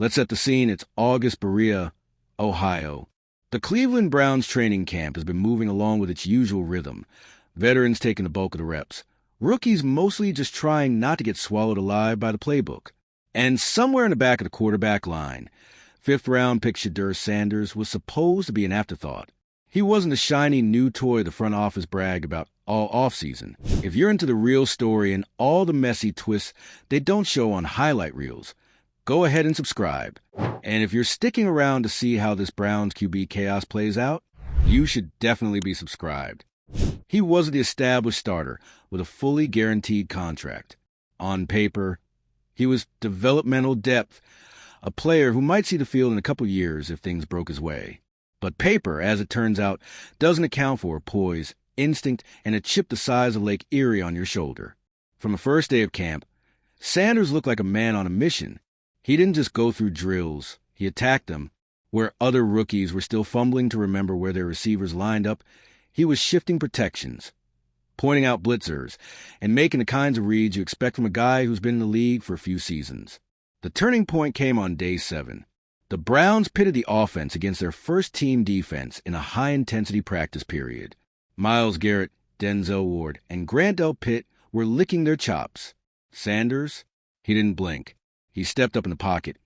Let's set the scene. It's August, Berea, Ohio. The Cleveland Browns training camp has been moving along with its usual rhythm. Veterans taking the bulk of the reps. Rookies mostly just trying not to get swallowed alive by the playbook. And somewhere in the back of the quarterback line, fifth-round pick Sheduer Sanders was supposed to be an afterthought. He wasn't the shiny new toy the front office bragged about all offseason. If you're into the real story and all the messy twists they don't show on highlight reels, go ahead and subscribe. And if you're sticking around to see how this Browns QB chaos plays out, you should definitely be subscribed. He wasn't the established starter with a fully guaranteed contract. On paper, he was developmental depth, a player who might see the field in a couple years if things broke his way. But paper, as it turns out, doesn't account for poise, instinct, and a chip the size of Lake Erie on your shoulder. From the first day of camp, Sanders looked like a man on a mission. He didn't just go through drills. He attacked them. Where other rookies were still fumbling to remember where their receivers lined up, he was shifting protections, pointing out blitzers, and making the kinds of reads you expect from a guy who's been in the league for a few seasons. The turning point came on day 7. The Browns pitted the offense against their first-team defense in a high-intensity practice period. Myles Garrett, Denzel Ward, and Grant Delpit were licking their chops. Sanders, he didn't blink. He stepped up in the pocket,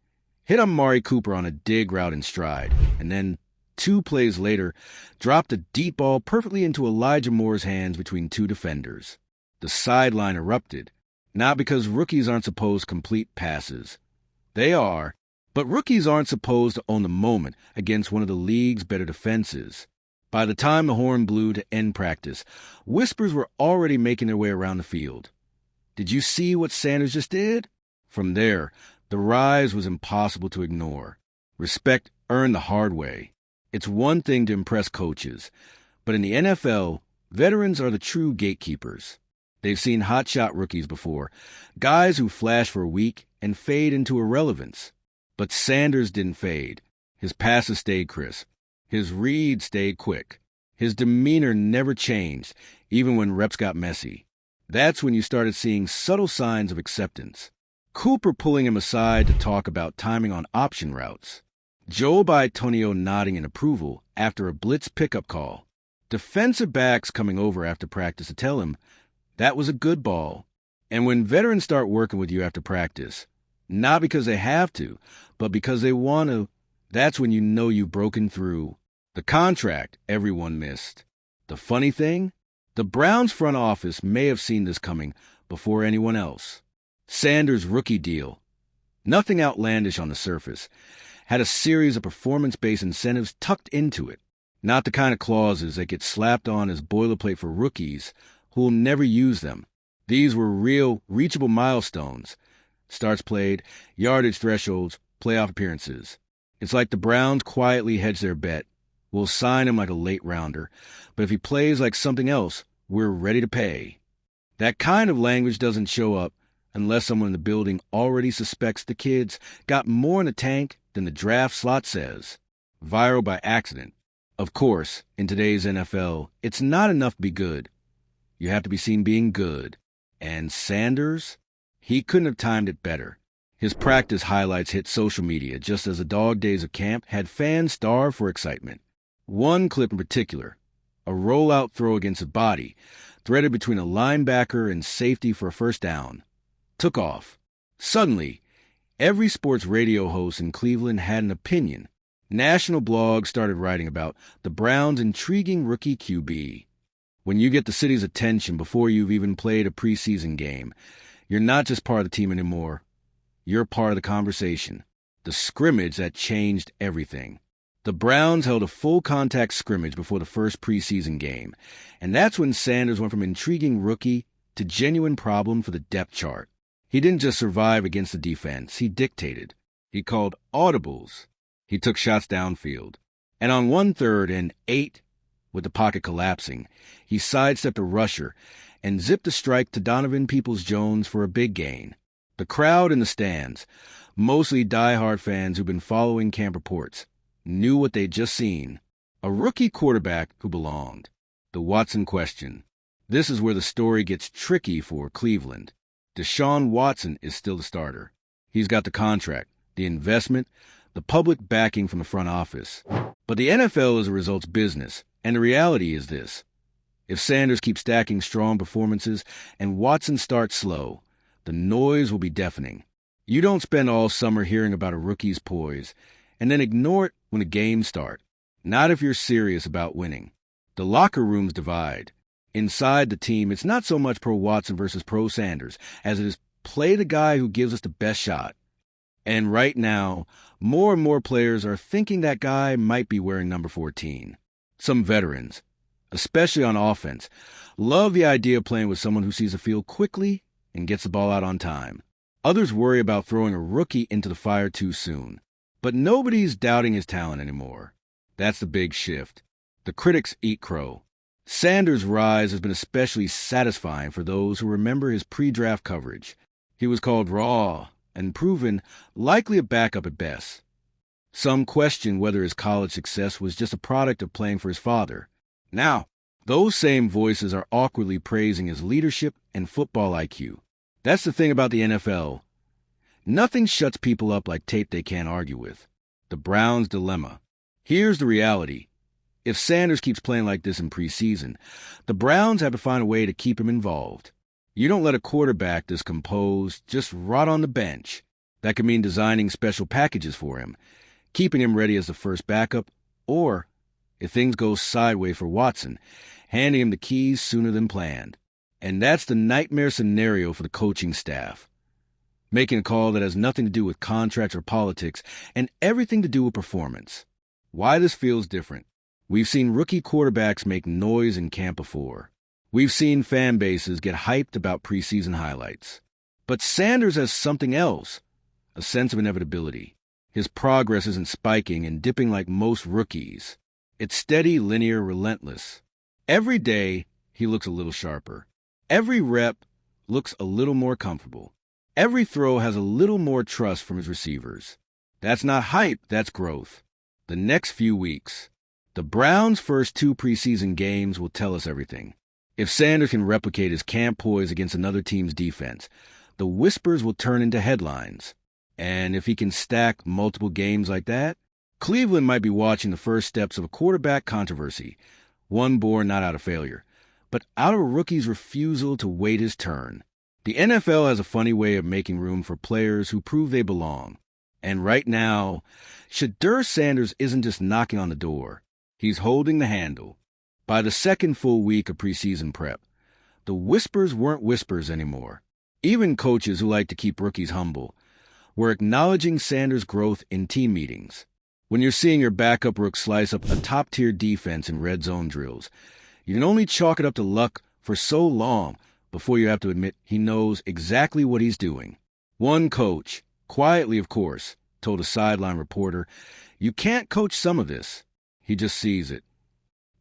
hit Amari Cooper on a dig route in stride, and then, 2 plays later, dropped a deep ball perfectly into Elijah Moore's hands between 2 defenders. The sideline erupted, not because rookies aren't supposed to complete passes. They are, but rookies aren't supposed to own the moment against one of the league's better defenses. By the time the horn blew to end practice, whispers were already making their way around the field. Did you see what Sanders just did? From there, the rise was impossible to ignore. Respect earned the hard way. It's one thing to impress coaches, but in the NFL, veterans are the true gatekeepers. They've seen hotshot rookies before, guys who flash for a week and fade into irrelevance. But Sanders didn't fade. His passes stayed crisp. His reads stayed quick. His demeanor never changed, even when reps got messy. That's when you started seeing subtle signs of acceptance. Cooper pulling him aside to talk about timing on option routes. Joe Bitonio nodding in approval after a blitz pickup call. Defensive backs coming over after practice to tell him that was a good ball. And when veterans start working with you after practice, not because they have to, but because they want to, that's when you know you've broken through. The contract everyone missed. The funny thing? The Browns front office may have seen this coming before anyone else. Sanders' rookie deal, nothing outlandish on the surface, had a series of performance-based incentives tucked into it, not the kind of clauses that get slapped on as boilerplate for rookies who will never use them. These were real, reachable milestones. Starts played, yardage thresholds, playoff appearances. It's like the Browns quietly hedge their bet. We'll sign him like a late rounder, but if he plays like something else, we're ready to pay. That kind of language doesn't show up unless someone in the building already suspects the kids got more in the tank than the draft slot says. Viral by accident. Of course, in today's NFL, it's not enough to be good. You have to be seen being good. And Sanders? He couldn't have timed it better. His practice highlights hit social media just as the dog days of camp had fans starved for excitement. One clip in particular, a rollout throw against his body, threaded between a linebacker and safety for a first down, took off. Suddenly, every sports radio host in Cleveland had an opinion. National blogs started writing about the Browns' intriguing rookie QB. When you get the city's attention before you've even played a preseason game, you're not just part of the team anymore. You're part of the conversation. The scrimmage that changed everything. The Browns held a full-contact scrimmage before the first preseason game, and that's when Sanders went from intriguing rookie to genuine problem for the depth chart. He didn't just survive against the defense, he dictated. He called audibles. He took shots downfield. And on 1/3 and 8, with the pocket collapsing, he sidestepped a rusher and zipped a strike to Donovan Peoples-Jones for a big gain. The crowd in the stands, mostly diehard fans who've been following camp reports, knew what they'd just seen. A rookie quarterback who belonged. The Watson question. This is where the story gets tricky for Cleveland. Deshaun Watson is still the starter. He's got the contract, the investment, the public backing from the front office. But the NFL is a results business, and the reality is this. If Sanders keeps stacking strong performances and Watson starts slow, the noise will be deafening. You don't spend all summer hearing about a rookie's poise and then ignore it when the games start. Not if you're serious about winning. The locker rooms divide. Inside the team, it's not so much pro Watson versus pro Sanders as it is play the guy who gives us the best shot. And right now, more and more players are thinking that guy might be wearing number 14. Some veterans, especially on offense, love the idea of playing with someone who sees the field quickly and gets the ball out on time. Others worry about throwing a rookie into the fire too soon. But nobody's doubting his talent anymore. That's the big shift. The critics eat crow. Sanders' rise has been especially satisfying for those who remember his pre-draft coverage. He was called raw and proven likely a backup at best. Some question whether his college success was just a product of playing for his father. Now, those same voices are awkwardly praising his leadership and football IQ. That's the thing about the NFL. Nothing shuts people up like tape they can't argue with. The Browns' dilemma. Here's the reality. If Sanders keeps playing like this in preseason, the Browns have to find a way to keep him involved. You don't let a quarterback this composed just rot on the bench. That could mean designing special packages for him, keeping him ready as the first backup, or, if things go sideways for Watson, handing him the keys sooner than planned. And that's the nightmare scenario for the coaching staff. Making a call that has nothing to do with contracts or politics and everything to do with performance. Why this feels different. We've seen rookie quarterbacks make noise in camp before. We've seen fan bases get hyped about preseason highlights. But Sanders has something else, a sense of inevitability. His progress isn't spiking and dipping like most rookies. It's steady, linear, relentless. Every day, he looks a little sharper. Every rep looks a little more comfortable. Every throw has a little more trust from his receivers. That's not hype, that's growth. The next few weeks. The Browns' first 2 preseason games will tell us everything. If Sanders can replicate his camp poise against another team's defense, the whispers will turn into headlines. And if he can stack multiple games like that, Cleveland might be watching the first steps of a quarterback controversy, one born not out of failure, but out of a rookie's refusal to wait his turn. The NFL has a funny way of making room for players who prove they belong. And right now, Sheduer Sanders isn't just knocking on the door. He's holding the handle. By the second full week of preseason prep, the whispers weren't whispers anymore. Even coaches who like to keep rookies humble were acknowledging Sanders' growth in team meetings. When you're seeing your backup rook slice up a top-tier defense in red zone drills, you can only chalk it up to luck for so long before you have to admit he knows exactly what he's doing. One coach, quietly of course, told a sideline reporter, "You can't coach some of this. He just sees it."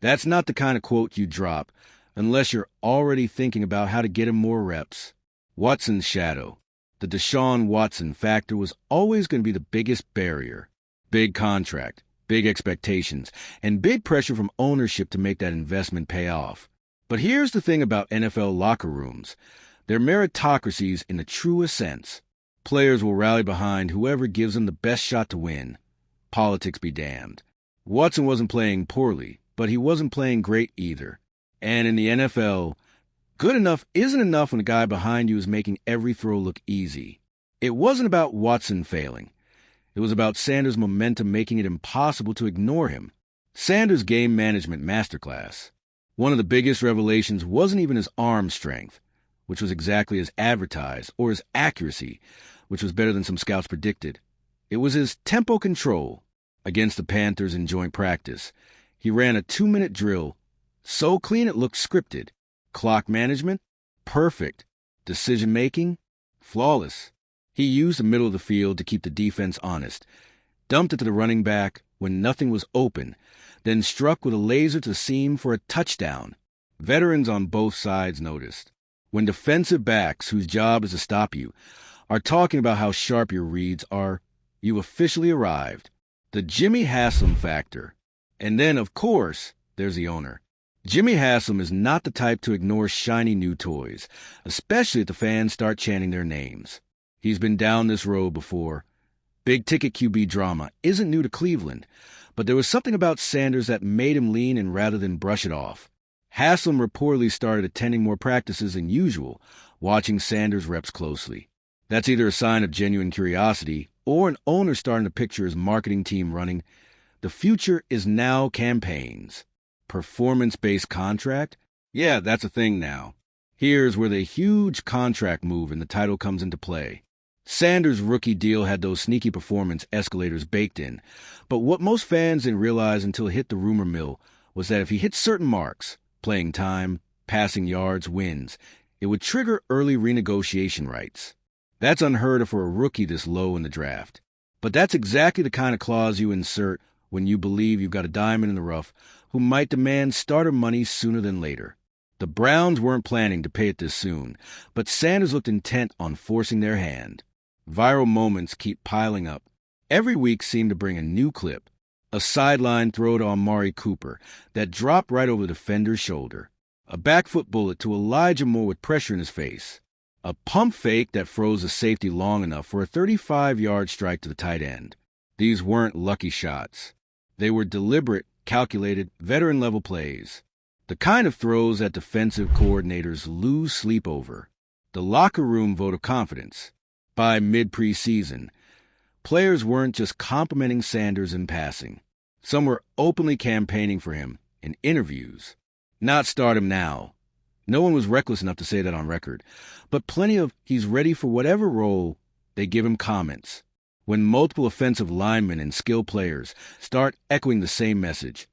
That's not the kind of quote you drop unless you're already thinking about how to get him more reps. Watson's shadow, the Deshaun Watson factor, was always going to be the biggest barrier. Big contract, big expectations, and big pressure from ownership to make that investment pay off. But here's the thing about NFL locker rooms. They're meritocracies in the truest sense. Players will rally behind whoever gives them the best shot to win. Politics be damned. Watson wasn't playing poorly, but he wasn't playing great either. And in the NFL, good enough isn't enough when the guy behind you is making every throw look easy. It wasn't about Watson failing. It was about Sanders' momentum making it impossible to ignore him. Sanders' game management masterclass. One of the biggest revelations wasn't even his arm strength, which was exactly as advertised, or his accuracy, which was better than some scouts predicted. It was his tempo control. Against the Panthers in joint practice, he ran a 2-minute drill, so clean it looked scripted. Clock management, perfect. Decision-making, flawless. He used the middle of the field to keep the defense honest, dumped it to the running back when nothing was open, then struck with a laser to the seam for a touchdown. Veterans on both sides noticed. When defensive backs, whose job is to stop you, are talking about how sharp your reads are, you've officially arrived. The Jimmy Haslam factor. And then, of course, there's the owner. Jimmy Haslam is not the type to ignore shiny new toys, especially if the fans start chanting their names. He's been down this road before. Big-ticket QB drama isn't new to Cleveland, but there was something about Sanders that made him lean in rather than brush it off. Haslam reportedly started attending more practices than usual, watching Sanders' reps closely. That's either a sign of genuine curiosity or an owner starting to picture his marketing team running. The future is now campaigns. Performance-based contract? Yeah, that's a thing now. Here's where the huge contract move in the title comes into play. Sanders' rookie deal had those sneaky performance escalators baked in, but what most fans didn't realize until it hit the rumor mill was that if he hit certain marks, playing time, passing yards, wins, it would trigger early renegotiation rights. That's unheard of for a rookie this low in the draft. But that's exactly the kind of clause you insert when you believe you've got a diamond in the rough who might demand starter money sooner than later. The Browns weren't planning to pay it this soon, but Sanders looked intent on forcing their hand. Viral moments keep piling up. Every week seemed to bring a new clip. A sideline throw to Amari Cooper that dropped right over the defender's shoulder. A back foot bullet to Elijah Moore with pressure in his face. A pump fake that froze the safety long enough for a 35-yard strike to the tight end. These weren't lucky shots. They were deliberate, calculated, veteran-level plays. The kind of throws that defensive coordinators lose sleep over. The locker room vote of confidence. By mid-preseason, players weren't just complimenting Sanders in passing. Some were openly campaigning for him in interviews. Not start him now. No one was reckless enough to say that on record, but plenty of he's ready for whatever role they give him comments. When multiple offensive linemen and skill players start echoing the same message,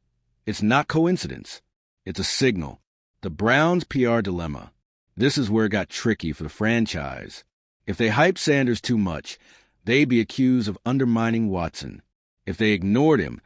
it's not coincidence. It's a signal. The Browns' PR dilemma. This is where it got tricky for the franchise. If they hyped Sanders too much, they'd be accused of undermining Watson. If they ignored him,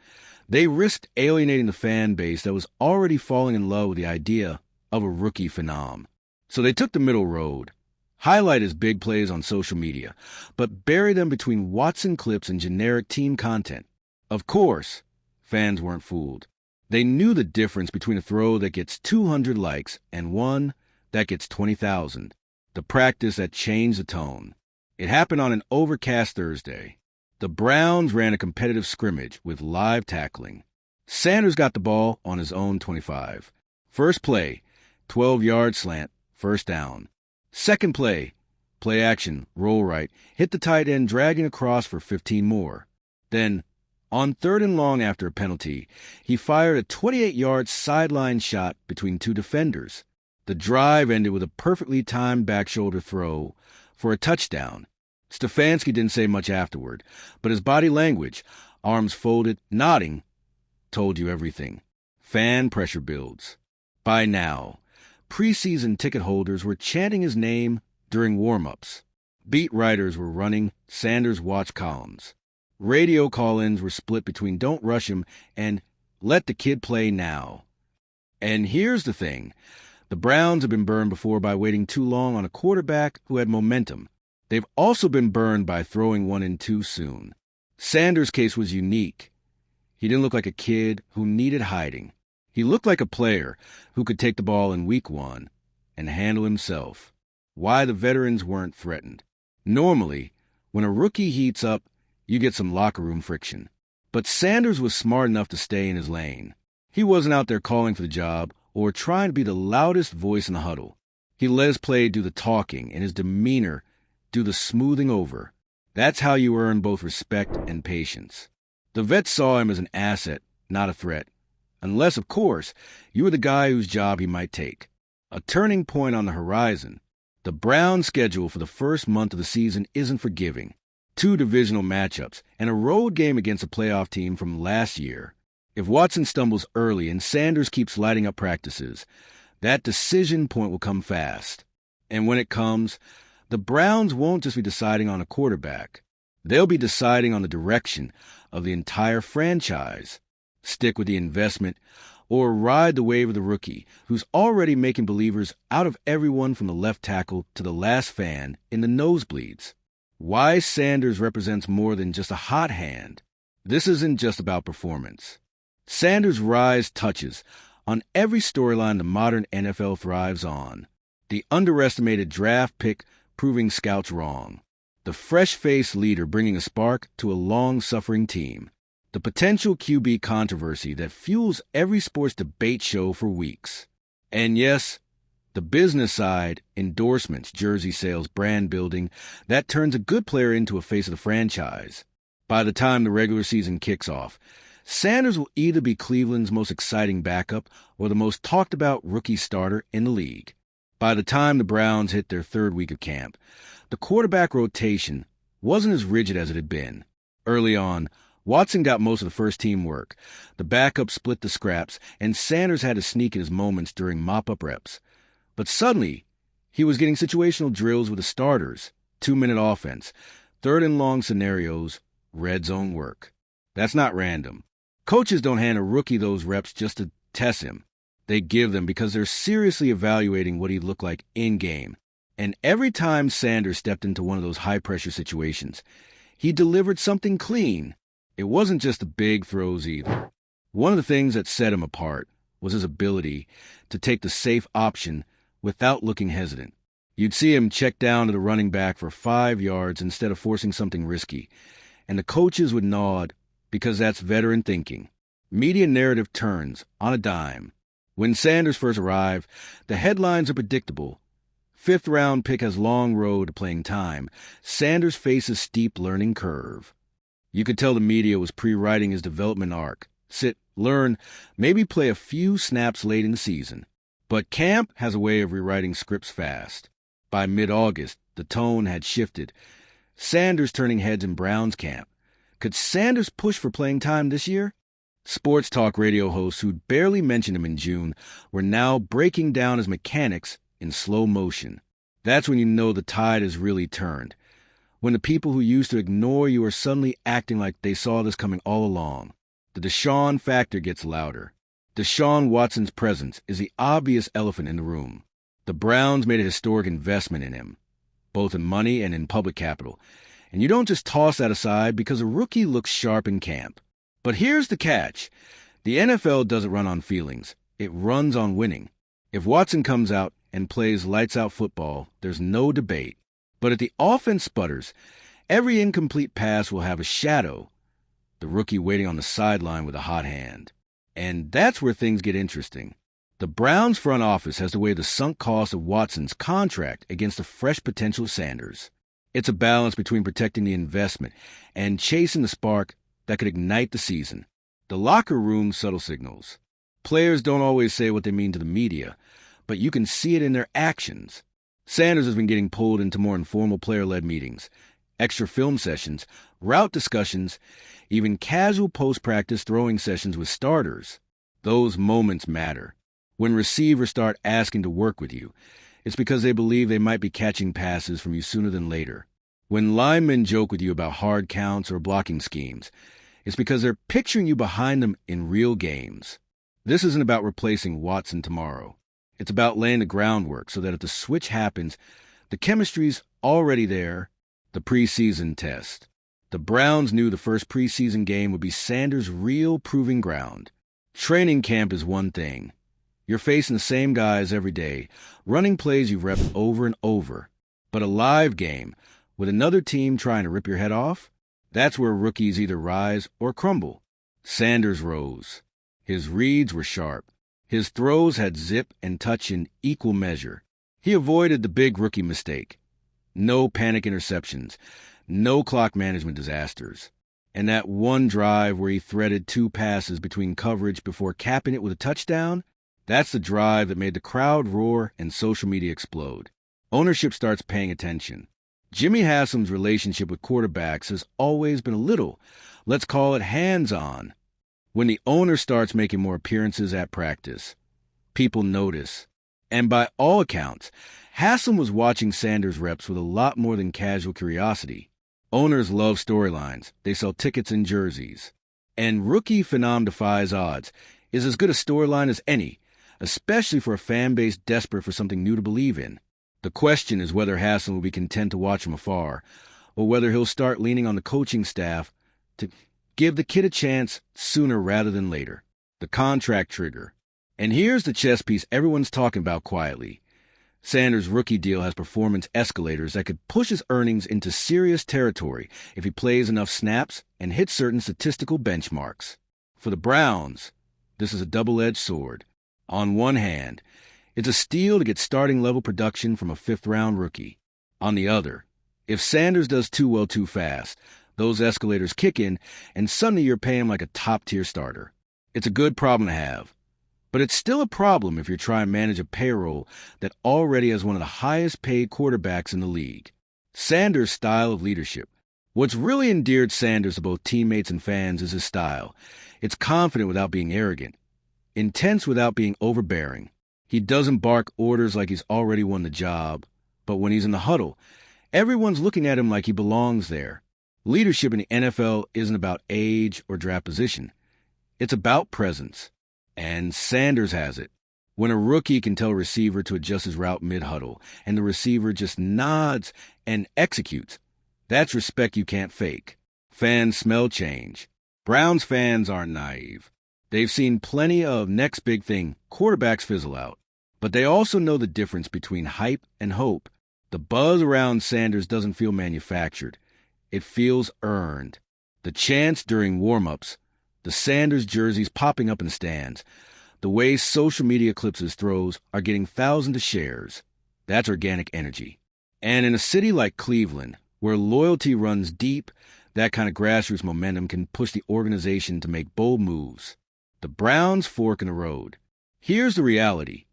they risked alienating the fan base that was already falling in love with the idea of a rookie phenom. So they took the middle road. Highlight his big plays on social media, but bury them between Watson clips and generic team content. Of course, fans weren't fooled. They knew the difference between a throw that gets 200 likes and one that gets 20,000. The practice that changed the tone. It happened on an overcast Thursday. The Browns ran a competitive scrimmage with live tackling. Sanders got the ball on his own 25. First play, 12-yard slant, first down. Second play, play action, roll right, hit the tight end dragging across for 15 more. Then, on third and long after a penalty, he fired a 28-yard sideline shot between two defenders. The drive ended with a perfectly timed back shoulder throw for a touchdown. Stefanski didn't say much afterward, but his body language, arms folded, nodding, told you everything. Fan pressure builds. By now, preseason ticket holders were chanting his name during warm-ups. Beat writers were running Sanders watch columns. Radio call-ins were split between "Don't rush him" and "Let the kid play now." And here's the thing. The Browns have been burned before by waiting too long on a quarterback who had momentum. They've also been burned by throwing one in too soon. Sanders' case was unique. He didn't look like a kid who needed hiding. He looked like a player who could take the ball in week one and handle himself. Why the veterans weren't threatened. Normally, when a rookie heats up, you get some locker room friction. But Sanders was smart enough to stay in his lane. He wasn't out there calling for the job or trying to be the loudest voice in the huddle. He let his play do the talking and his demeanor do the smoothing over. That's how you earn both respect and patience. The vets saw him as an asset, not a threat. Unless, of course, you were the guy whose job he might take. A turning point on the horizon. The Browns' schedule for the first month of the season isn't forgiving. 2 divisional matchups and a road game against a playoff team from last year. If Watson stumbles early and Sanders keeps lighting up practices, that decision point will come fast. And when it comes, the Browns won't just be deciding on a quarterback. They'll be deciding on the direction of the entire franchise. Stick with the investment, or ride the wave of the rookie, who's already making believers out of everyone from the left tackle to the last fan in the nosebleeds. Why Sanders represents more than just a hot hand. This isn't just about performance. Sanders' rise touches on every storyline the modern NFL thrives on. The underestimated draft pick proving scouts wrong. The fresh-faced leader bringing a spark to a long-suffering team. The potential QB controversy that fuels every sports debate show for weeks. And yes, the business side, endorsements, jersey sales, brand building, that turns a good player into a face of the franchise. By the time the regular season kicks off, Sanders will either be Cleveland's most exciting backup or the most talked-about rookie starter in the league. By the time the Browns hit their third week of camp, the quarterback rotation wasn't as rigid as it had been. Early on, Watson got most of the first-team work. The backup split the scraps, and Sanders had to sneak in his moments during mop-up reps. But suddenly, he was getting situational drills with the starters, 2-minute offense, third-and-long scenarios, red zone work. That's not random. Coaches don't hand a rookie those reps just to test him. They give them because they're seriously evaluating what he'd look like in-game. And every time Sanders stepped into one of those high-pressure situations, he delivered something clean. It wasn't just the big throws either. One of the things that set him apart was his ability to take the safe option without looking hesitant. You'd see him check down to the running back for 5 yards instead of forcing something risky, and the coaches would nod because that's veteran thinking. Media narrative turns on a dime. When Sanders first arrived, the headlines are predictable. 5th-round pick has long road to playing time. Sanders faces steep learning curve. You could tell the media was pre-writing his development arc. Sit, learn, maybe play a few snaps late in the season. But camp has a way of rewriting scripts fast. By mid-August, the tone had shifted. Sanders turning heads in Browns camp. Could Sanders push for playing time this year? Sports talk radio hosts who'd barely mentioned him in June were now breaking down his mechanics in slow motion. That's when you know the tide has really turned. When the people who used to ignore you are suddenly acting like they saw this coming all along. The Deshaun factor gets louder. Deshaun Watson's presence is the obvious elephant in the room. The Browns made a historic investment in him, both in money and in public capital. And you don't just toss that aside because a rookie looks sharp in camp. But here's the catch. The NFL doesn't run on feelings. It runs on winning. If Watson comes out and plays lights-out football, there's no debate. But if the offense sputters, every incomplete pass will have a shadow, the rookie waiting on the sideline with a hot hand. And that's where things get interesting. The Browns front office has to weigh the sunk cost of Watson's contract against the fresh potential of Sanders. It's a balance between protecting the investment and chasing the spark that could ignite the season. The locker room subtle signals. Players don't always say what they mean to the media, but you can see it in their actions. Sanders has been getting pulled into more informal player-led meetings, extra film sessions, route discussions, even casual post-practice throwing sessions with starters. Those moments matter. When receivers start asking to work with you, it's because they believe they might be catching passes from you sooner than later. When linemen joke with you about hard counts or blocking schemes, it's because they're picturing you behind them in real games. This isn't about replacing Watson tomorrow. It's about laying the groundwork so that if the switch happens, the chemistry's already there. The preseason test. The Browns knew the first preseason game would be Sanders' real proving ground. Training camp is one thing. You're facing the same guys every day, running plays you've repped over and over. But a live game, with another team trying to rip your head off, that's where rookies either rise or crumble. Sanders rose. His reads were sharp. His throws had zip and touch in equal measure. He avoided the big rookie mistake. No panic interceptions. No clock management disasters. And that one drive where he threaded 2 passes between coverage before capping it with a touchdown, that's the drive that made the crowd roar and social media explode. Ownership starts paying attention. Jimmy Haslam's relationship with quarterbacks has always been a little, let's call it hands-on. When the owner starts making more appearances at practice, people notice. And by all accounts, Haslam was watching Sanders' reps with a lot more than casual curiosity. Owners love storylines. They sell tickets and jerseys. And rookie phenom defies odds is as good a storyline as any, especially for a fan base desperate for something new to believe in. The question is whether Haslam will be content to watch from afar, or whether he'll start leaning on the coaching staff to give the kid a chance sooner rather than later. The contract trigger. And here's the chess piece everyone's talking about quietly. Sanders' rookie deal has performance escalators that could push his earnings into serious territory if he plays enough snaps and hits certain statistical benchmarks. For the Browns, this is a double-edged sword. On one hand, it's a steal to get starting-level production from a fifth-round rookie. On the other, if Sanders does too well too fast, those escalators kick in, and suddenly you're paying like a top-tier starter. It's a good problem to have. But it's still a problem if you're trying to manage a payroll that already has one of the highest-paid quarterbacks in the league. Sanders' style of leadership. What's really endeared Sanders to both teammates and fans is his style. It's confident without being arrogant, intense without being overbearing. He doesn't bark orders like he's already won the job, but when he's in the huddle, everyone's looking at him like he belongs there. Leadership in the NFL isn't about age or draft position. It's about presence. And Sanders has it. When a rookie can tell a receiver to adjust his route mid-huddle, and the receiver just nods and executes, that's respect you can't fake. Fans smell change. Browns fans aren't naive. They've seen plenty of next big thing quarterbacks fizzle out. But they also know the difference between hype and hope. The buzz around Sanders doesn't feel manufactured. It feels earned. The chants during warm-ups, the Sanders jerseys popping up in stands, the way social media clips his throws are getting thousands of shares. That's organic energy. And in a city like Cleveland, where loyalty runs deep, that kind of grassroots momentum can push the organization to make bold moves. The Browns fork in the road. Here's the reality.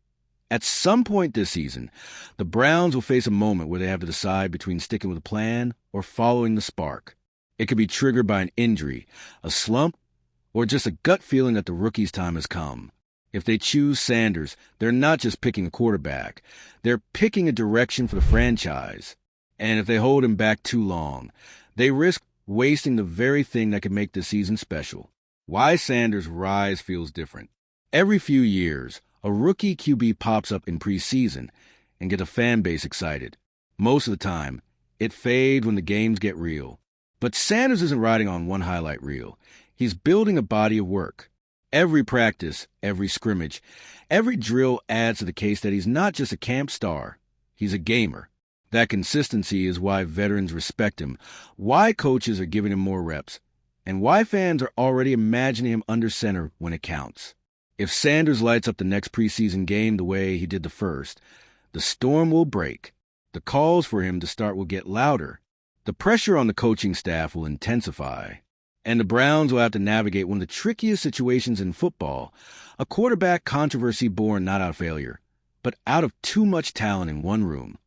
At some point this season, the Browns will face a moment where they have to decide between sticking with a plan or following the spark. It could be triggered by an injury, a slump, or just a gut feeling that the rookie's time has come. If they choose Sanders, they're not just picking a quarterback. They're picking a direction for the franchise. And if they hold him back too long, they risk wasting the very thing that could make the season special. Why Sanders' rise feels different. Every few years, a rookie QB pops up in preseason and gets a fan base excited. Most of the time, it fades when the games get real. But Sanders isn't riding on one highlight reel. He's building a body of work. Every practice, every scrimmage, every drill adds to the case that he's not just a camp star. He's a gamer. That consistency is why veterans respect him, why coaches are giving him more reps, and why fans are already imagining him under center when it counts. If Sanders lights up the next preseason game the way he did the first, the storm will break. The calls for him to start will get louder. The pressure on the coaching staff will intensify. And the Browns will have to navigate one of the trickiest situations in football, a quarterback controversy born not out of failure, but out of too much talent in one room.